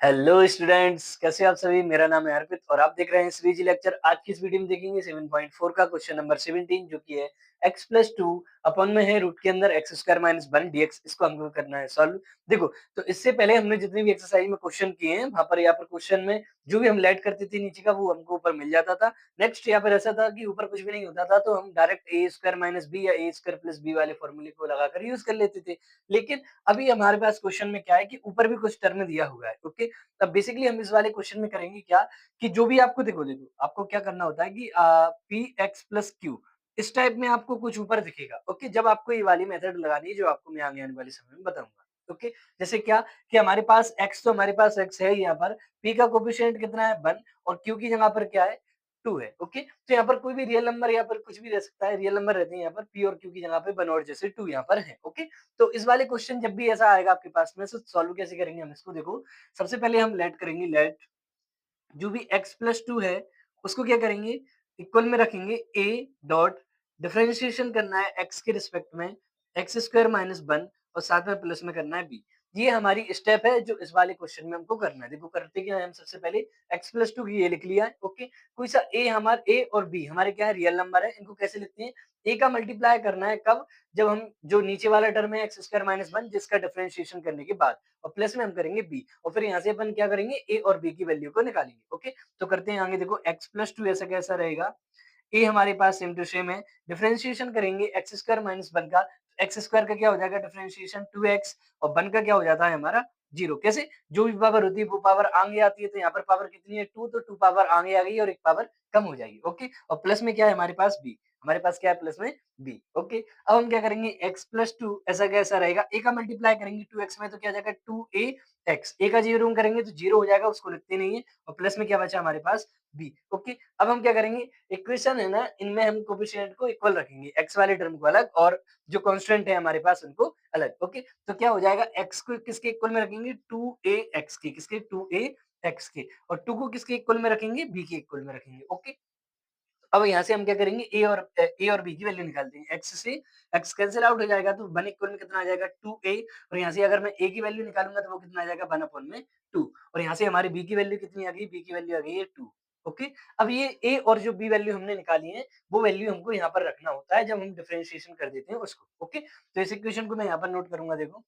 Hello students, कैसे आप सभी। मेरा नाम है अर्पित और आप देख रहे हैं श्री जी लेक्चर। आज की इस वीडियो में देखेंगे 7.4 का क्वेश्चन नंबर 17 जो कि है x प्लस टू अपन में है रूट के अंदर x square minus one dx। इसको हमको करना है सॉल्व। देखो, तो इससे पहले हमने जितने भी एक्सरसाइज में क्वेश्चन किए हैं वहां पर यहाँ पर क्वेश्चन में जो भी हम लेट करते थे नीचे का वो हमको ऊपर मिल जाता था। नेक्स्ट यहाँ पर ऐसा था कि ऊपर कुछ भी नहीं होता था तो हम डायरेक्ट ए स्क्वायर माइनस बी या ए स्क्वायर प्लस बी वाले फॉर्मूले को लगाकर यूज कर लेते थे। लेकिन अभी हमारे पास क्वेश्चन में क्या है कि ऊपर भी कुछ टर्म दिया हुआ है। ओके, तब बेसिकली हम इस वाले क्वेश्चन में करेंगे क्या कि जो भी आपको देखो देखो आपको क्या करना होता है कि पी एक्स प्लस क्यू इस टाइप में आपको कुछ ऊपर दिखेगा। ओके, जब आपको ये वाली मेथड लगानी है जो आपको मैं आगे आने वाले समय में बताऊंगा। ओके, जैसे क्या कि हमारे पास x, तो हमारे पास x है यहाँ पर, p का कोफिशिएंट कितना है 1 और q की जगह पर क्या है 2 है। ओके, तो यहाँ पर कोई भी रियल नंबर यहाँ पर कुछ भी रह सकता है, रियल नंबर रहते हैं यहाँ पर p और q की जगह पे 1 और जैसे 2 यहाँ पर है। ओके, तो इस वाले क्वेश्चन जब भी ऐसा आएगा आपके पास में तो सॉल्व कैसे करेंगे हम इसको। देखो, सबसे पहले हम लेट करेंगे। लेट जो भी x प्लस टू है उसको क्या करेंगे, इक्वल में रखेंगे a डॉट डिफरेंशिएशन करना है x के रिस्पेक्ट में एक्स स्क्वायर माइनस वन और साथ में प्लस में करना है b। ये हमारी स्टेप है जो इस वाले क्वेश्चन में हमको करना है। देखो करते क्या है, हम सबसे पहले x प्लस टू की ये लिख लिया है। ओके, कोई सा a, हमारे a और b हमारे क्या है रियल नंबर है। इनको कैसे लिखते हैं, a का मल्टीप्लाई करना है कब, जब हम जो नीचे वाला टर्म है एक्स स्क्वायर माइनस वन जिसका डिफरेंशिएशन करने के बाद, और प्लस में हम करेंगे b और फिर यहाँ से अपन क्या करेंगे a और b की वैल्यू को निकालेंगे। ओके, तो करते हैं आगे। देखो x प्लस टू ऐसा कैसा रहेगा, a हमारे पास सेम टू सेम है, डिफरेंशिएशन करेंगे एक्स स्क्वायर माइनस वन का, एक्स स्क्वायर का क्या हो जाएगा डिफरेंशिएशन 2x और वन का क्या हो जाता है हमारा जीरो। कैसे, जो भी पावर होती है वो पावर आगे आती है, तो यहाँ पर पावर कितनी है 2, तो 2 पावर आगे आ गई और एक पावर कम हो जाएगी। ओके, और प्लस में क्या है हमारे पास b, हमारे पास क्या है प्लस में b। ओके, अब हम क्या करेंगे x प्लस टू ऐसा कैसा रहेगा, a का मल्टीप्लाई करेंगे 2x में तो क्या हो जाएगा 2ax, a का जीरो करेंगे तो जीरो हो जाएगा, उसको लिखते नहीं है, और प्लस में क्या बचा हमारे पास b। ओके, अब हम क्या करेंगे, इक्वेशन है ना, इनमें हम कोफिशिएंट को इक्वल रखेंगे, x वाले टर्म को अलग और जो कांस्टेंट है हमारे पास उनको अलग। ओके, तो क्या हो जाएगा, x को किसके इक्वल में रखेंगे 2ax के, किसके 2ax के, और 2 को किसके इक्वल में रखेंगे b के इक्वल में रखेंगे। ओके, अब यहाँ से हम क्या करेंगे, a और b की वैल्यू निकालते हैं। x से x कैंसिल आउट हो जाएगा तो 1 इक्वल में कितना आ जाएगा 2a, और यहाँ से अगर मैं a की वैल्यू निकालूंगा तो वो कितना आ जाएगा 1 अपॉन में 2, और यहाँ से हमारी b की वैल्यू कितनी आ गई, b की वैल्यू आ गई है 2। ओके, अब ये a और जो b वैल्यू हमने निकाली है वो वैल्यू हमको यहाँ पर रखना होता है जब हम डिफरेंशिएशन कर देते हैं उसको। ओके, तो इस इक्वेशन को मैं यहाँ पर नोट करूंगा। देखो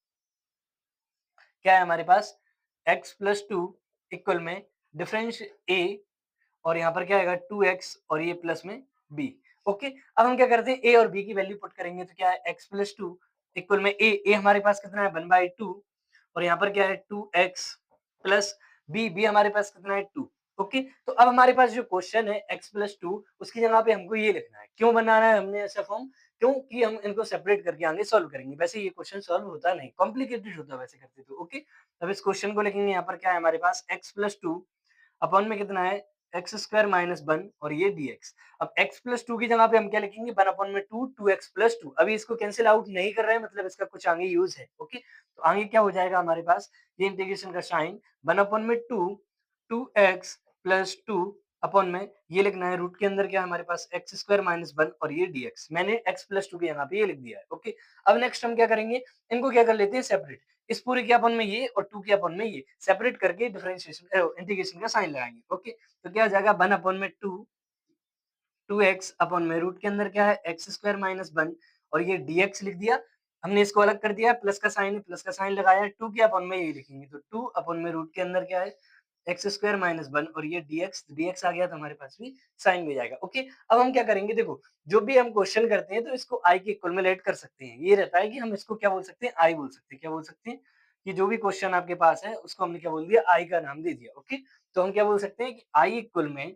क्या है हमारे पास, x प्लस टू इक्वल में डिफरेंस a और यहाँ पर क्या आएगा 2x और ये प्लस में b। ओके, अब हम क्या करते हैं, a और b की वैल्यू पुट करेंगे तो क्या है x प्लस टू इक्वल में a हमारे पास कितना है 1/2 और यहाँ पर क्या है 2x प्लस b हमारे पास कितना है 2। ओके, तो अब हमारे पास जो क्वेश्चन है x प्लस टू उसकी जगह पे हमको ये लिखना है। क्यों बनाना है हमने ऐसा फॉर्म, क्योंकि हम इनको सेपरेट करके आगे सॉल्व करेंगे। वैसे ये क्वेश्चन सॉल्व होता नहीं, कॉम्प्लिकेटेड होता वैसे करते तो। ओके, अब इस क्वेश्चन को लिखेंगे, यहाँ पर क्या है हमारे पास x प्लस टू अपॉन में कितना है एक्स स्क्वायर माइनस वन और ये dx। अब x प्लस टू की जगह पे हम क्या लिखेंगे 1 अपॉन में 2 2x प्लस टू। अभी इसको कैंसिल आउट नहीं कर रहे हैं, मतलब इसका कुछ आगे यूज है। ओके, तो आगे क्या हो जाएगा हमारे पास, ये इंटीग्रेशन का साइन 1 अपॉन में 2 2x प्लस टू अपॉन में ये लिखना है रूट के अंदर क्या है हमारे पास एक्स स्क्वायर माइनस वन और ये dx। मैंने x प्लस टू के यहाँ पे ये लिख दिया है। ओके, अब नेक्स्ट हम क्या करेंगे, इनको क्या कर लेते हैं सेपरेट, इस पूरे के अपन में ये और 2 के अपन में ये सेपरेट करके डिफरेंशिएशन इंटीग्रेशन का साइन लगाएंगे। ओके, तो क्या हो जाएगा 1 अपॉन में 2 2x अपॉन में रूट के अंदर क्या है एक्स स्क्वायर माइनस वन और ये dx लिख दिया। हमने इसको अलग कर दिया, प्लस का साइन है, प्लस का साइन लगाया, 2 के अपॉन में ये लिखेंगे तो 2 अपॉन में रूट के अंदर क्या है एक्स स्क्वायर माइनस वन और ये dx आ गया तो हमारे पास भी साइन भी जाएगा। ओके, अब हम क्या करेंगे, देखो जो भी हम क्वेश्चन करते हैं तो इसको i के इक्वल में लेट कर सकते हैं। ये रहता है कि हम इसको क्या बोल सकते हैं, i बोल सकते हैं। क्या बोल सकते हैं कि जो भी क्वेश्चन आपके पास है उसको हमने क्या बोल दिया, i का नाम दे दिया। ओके, तो हम क्या बोल सकते हैं कि i इक्वल में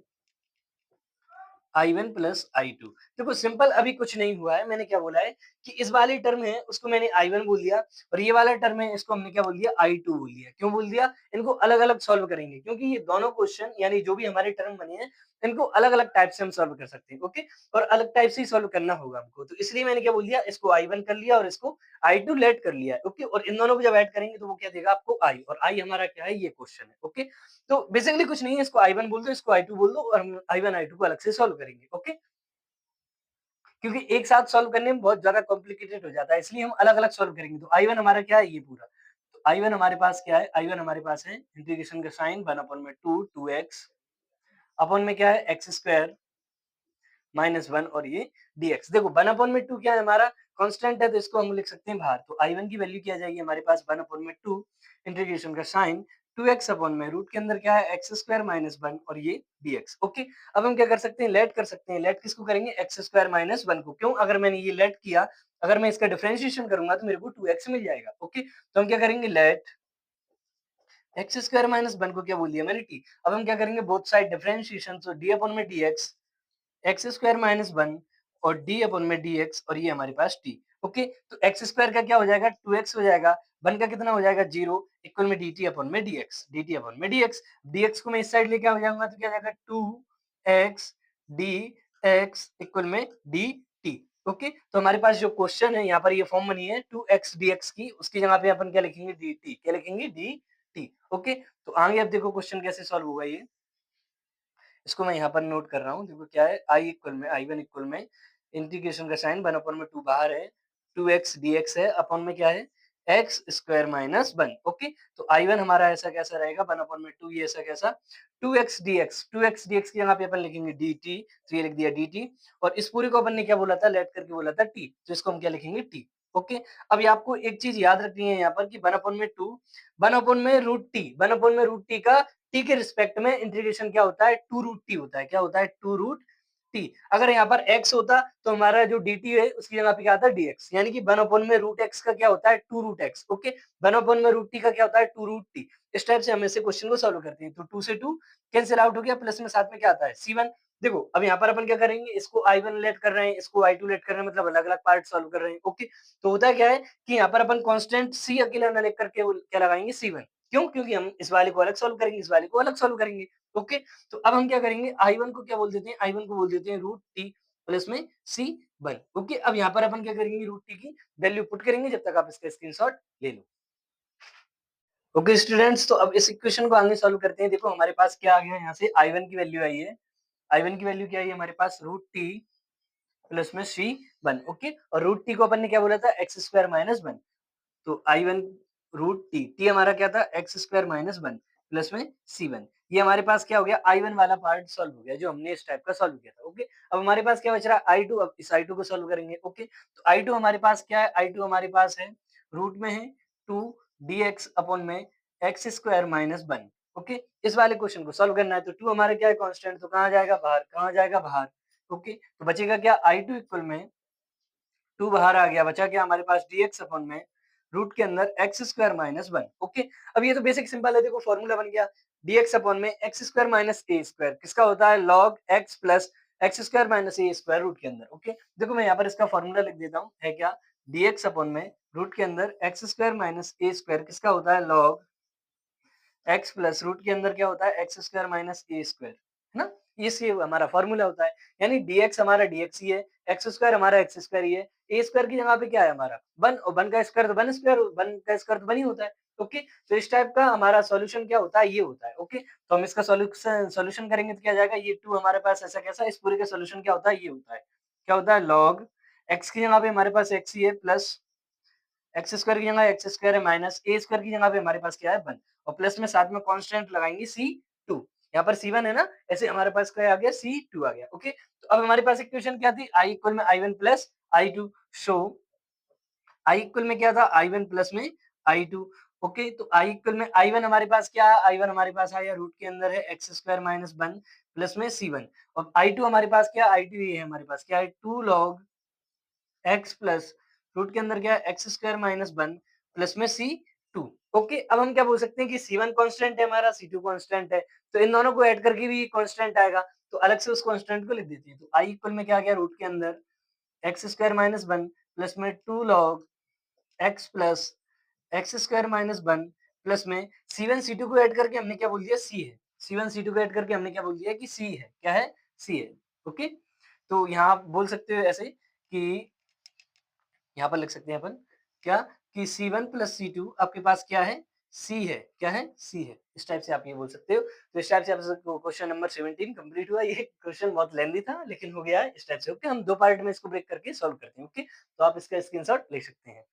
I1 प्लस I2। देखो सिंपल, अभी कुछ नहीं हुआ है। मैंने क्या बोला है कि इस वाली टर्म है उसको मैंने I1 बोल दिया और ये वाला टर्म है इसको हमने क्या बोल दिया I2 बोल दिया। क्यों बोल दिया, इनको अलग अलग सॉल्व करेंगे क्योंकि ये दोनों क्वेश्चन यानी जो भी हमारे टर्म बने हैं इनको अलग अलग टाइप से हम सॉल्व कर सकते हैं। ओके, और अलग टाइप से ही सॉल्व करना होगा हमको, तो इसलिए मैंने क्या बोल दिया, इसको I1 कर लिया और इसको I2 लेट कर लिया है। ओके, और इन दोनों को जब ऐड करेंगे तो वो क्या देगा आपको I, और I हमारा क्या है ये क्वेश्चन है। ओके, तो बेसिकली कुछ नहीं है, इसको I1 बोल दो, इसको I2 बोल दो और हम I1 I2 को अलग से सॉल्व करेंगे। ओके, क्योंकि एक साथ सॉल्व करने में बहुत ज्यादा कॉम्प्लिकेटेड हो जाता है, इसलिए हम अलग अलग सॉल्व करेंगे। तो I1 हमारा क्या है ये पूरा, तो I1 हमारे पास क्या है, I1 हमारे पास है इंटीग्रेशन का साइन 1/2 2x अपॉन में क्या है एक्स स्क्वायर -1 और ये dx। देखो 1/2 क्या है हमारा कांस्टेंट है, तो इसको हम लिख सकते हैं बाहर। तो I1 की वैल्यू क्या आ जाएगी हमारे पास 1/2 इंटीग्रेशन का साइन 2x अपॉन में रूट के अंदर क्या है एक्स स्क्वायर -1 और ये dx। ओके, अब हम क्या कर सकते हैं, लेट कर सकते हैं। लेट किसको करेंगे, एक्स स्क्वायर -1 को। क्यों, अगर मैंने ये लेट किया, अगर मैं इसका डिफरेंशिएशन करूंगा तो मेरे को 2x मिल जाएगा। ओके, तो हम क्या करेंगे, लेट एक्स स्क्वायर -1 को क्या बोल दिया मैंने, t। अब हम क्या करेंगे, बोथ साइड डिफरेंशिएशन, तो d अपॉन में dx एक्स स्क्वायर -1 और d अपॉन में dx और ये हमारे पास t। ओके, तो एक्स स्क्वायर का क्या हो जाएगा 2x हो जाएगा, 1 का कितना हो जाएगा 0 इक्वल में dt अपॉन में dx, dt अपॉन में dx को मैं इस साइड लेके आ जाऊंगा तो क्या हो जाएगा 2x dx इक्वल में dt। ओके, तो हमारे पास जो क्वेश्चन है यहाँ पर ये फॉर्म बनी है 2x dx की, उसकी जगह पे अपन क्या लिखेंगे dt, क्या लिखेंगे dt। ओके, तो आगे अब देखो क्वेश्चन कैसे सॉल्व होगा ये, इसको मैं यहाँ पर नोट कर रहा हूँ। देखो क्या है, I1 इक्वल में इंटीग्रेशन का साइन 1/2 बाहर है, 2x dx है, अपॉन में क्या है एक्स स्क्वायर -1। ओके, तो I1 हमारा ऐसा कैसा रहेगा 1/2, ये ऐसा कैसा 2x dx की जगह पे अपन लिखेंगे dt, तो ये लिख दिया dt। और इस पूरे को अपन ने क्या बोला था, लेट करके बोला था t, तो इसको हम क्या लिखेंगे t। ओके, अब ये आपको एक चीज याद रखनी है यहाँ पर कि 1/√t का t के रिस्पेक्ट में इंटीग्रेशन क्या होता है 2√t होता है, क्या होता है 2√t। अगर यहाँ पर x होता तो हमारा जो dt है उसकी जगह पे क्या आता है dx, यानी कि 1/√x का क्या होता है 2√x। ओके, 1/√t का क्या होता है 2√t। इस टाइप से हम ऐसे क्वेश्चन को सॉल्व करते हैं। तो 2 से 2 कैंसिल आउट हो गया, प्लस में साथ में क्या आता है c1। देखो अब यहाँ पर अपन क्या करेंगे, इसको I1 लेट कर रहे हैं, इसको I2 लेट कर रहे हैं, मतलब अलग अलग पार्ट सॉल्व कर रहे हैं। ओके, तो होता क्या है कि यहाँ पर अपन कांस्टेंट c अकेला ना लेकर करके क्या लगाएंगे c1। क्यों, क्योंकि हम इस वाले को अलग सॉल्व करेंगे, इस वाले को अलग सॉल्व करेंगे। ओके, तो अब हम क्या करेंगे, I1 को क्या बोल देते हैं, I1 को बोल देते हैं √t प्लस में c1। ओके, अब यहाँ पर अपन क्या करेंगे, √t की वैल्यू पुट करेंगे, जब तक आप इसका स्क्रीनशॉट ले लो। ओके स्टूडेंट्स, तो अब इस इक्वेशन को आगे सॉल्व करते हैं। देखो हमारे पास क्या आ गया, यहाँ से I1 की वैल्यू आई है, I1 की वैल्यू क्या आई है हमारे पास √t प्लस में c1। ओके, और √t को अपन ने क्या बोला था एक्स स्क्वायर -1, तो I1 √t, t हमारा क्या था एक्स स्क्वायर -1 प्लस में c1। ये हमारे पास क्या हो गया, I1 वाला पार्ट सॉल्व हो गया जो हमने इस टाइप का सॉल्व किया था। ओके, अब हमारे पास क्या बच रहा है I2, अब इस I2 को सॉल्व करेंगे। ओके, तो I2 हमारे पास क्या है, I2 हमारे पास है रूट में है 2 dx अपॉन में एक्स स्क्वायर -1। ओके, इस वाले क्वेश्चन को सॉल्व करना है, तो 2 हमारे क्या है कांस्टेंट, तो कहाँ जाएगा बाहर, कहाँ जाएगा बाहर। ओके, तो बचेगा क्या I2 इक्वल में 2 बाहर आ गया, बचा क्या हमारे पास dx अपॉन में रूट के अंदर एक्स स्क्वायर -1। ओके, अब ये तो बेसिक सिंपल है, देखो फॉर्मूला बन गया dx अपॉन में x square minus a square, किसका होता है log x plus x square minus a square root के अंदर। ओके, देखो मैं यहाँ पर इसका फॉर्मूला लिख देता हूँ, है क्या dx अपॉन में रूट के अंदर x square minus a square, किसका होता है log x प्लस रूट के अंदर क्या होता है x square minus a square, है ना। ये हमारा फॉर्मूला होता है, यानी dx हमारा dx ही है, एक्स स्क्वायर हमारा एक्स स्क्वायर ही है, ए स्क्वायर की जगह पे क्या है हमारा 1, और 1 का स्क्वायर तो 1 स्क्वायर, 1 का स्क्वायर तो 1 ही होता है। ओके, तो इस टाइप का हमारा सॉल्यूशन क्या होता है, ये होता है। ओके, तो हम इसका सॉल्यूशन करेंगे तो क्या जाएगा, ये 2 हमारे पास ऐसा कैसा, इस पूरे का सॉल्यूशन क्या होता है, ये होता है, क्या होता है log x की जगह पे हमारे पास x ही है प्लस एक्स स्क्वायर की जगह एक्स स्क्वायर है माइनस ए स्क्वायर की जगह पे हमारे पास क्या है 1, और प्लस में साथ में कांस्टेंट लगाएंगे c2। यहाँ पर c1 है ना, ऐसे हमारे पास क्या आ गया c2 आ गया। ओके, तो अब हमारे पास इक्वेशन क्या थी, i इक्वल में i1 plus i2। So i equal में क्या था i1 प्लस में i2। ओके, तो i इक्वल में i1 हमारे पास क्या है, i1 हमारे पास आया रूट के अंदर है एक्स स्क्वायर माइनस 1 प्लस में c1, और i2 हमारे पास क्या है, i2 ये है हमारे पास क्या है 2 log x प्लस रूट के अंदर क्या है एक्स स्क्वायर माइनस 1 प्लस में c2। ओके, अब हम क्या बोल सकते हैं कि c1 कांस्टेंट है हमारा, c2 कांस्टेंट है, तो इन दोनों को ऐड करके भी कांस्टेंट आएगा, तो अलग से उस कांस्टेंट को लिख देते हैं। तो i इक्वल में क्या आ गया रूट के अंदर एक्स स्क्वायर माइनस 1 प्लस में 2 log x plus x square minus 1 plus में c1 c2 को ऐड करके हमने क्या बोल दिया c है, c1 c2 को ऐड करके हमने क्या बोल दिया कि c है, क्या है c है। ओके, तो यहाँ आप बोल सकते हो ऐसे कि यहाँ पर लिख सकते हैं अपन क्या कि C1 प्लस C2 आपके पास क्या है C है, क्या है C है। इस टाइप से आप ये बोल सकते हो। तो इस टाइप से आपका क्वेश्चन नंबर 17 कंप्लीट हुआ। ये क्वेश्चन बहुत लेंथी था लेकिन हो गया है इस टाइप से। ओके, हम 2 पार्ट में इसको ब्रेक करके सॉल्व करते हैं। ओके, तो आप इसका स्क्रीनशॉट ले सकते हैं।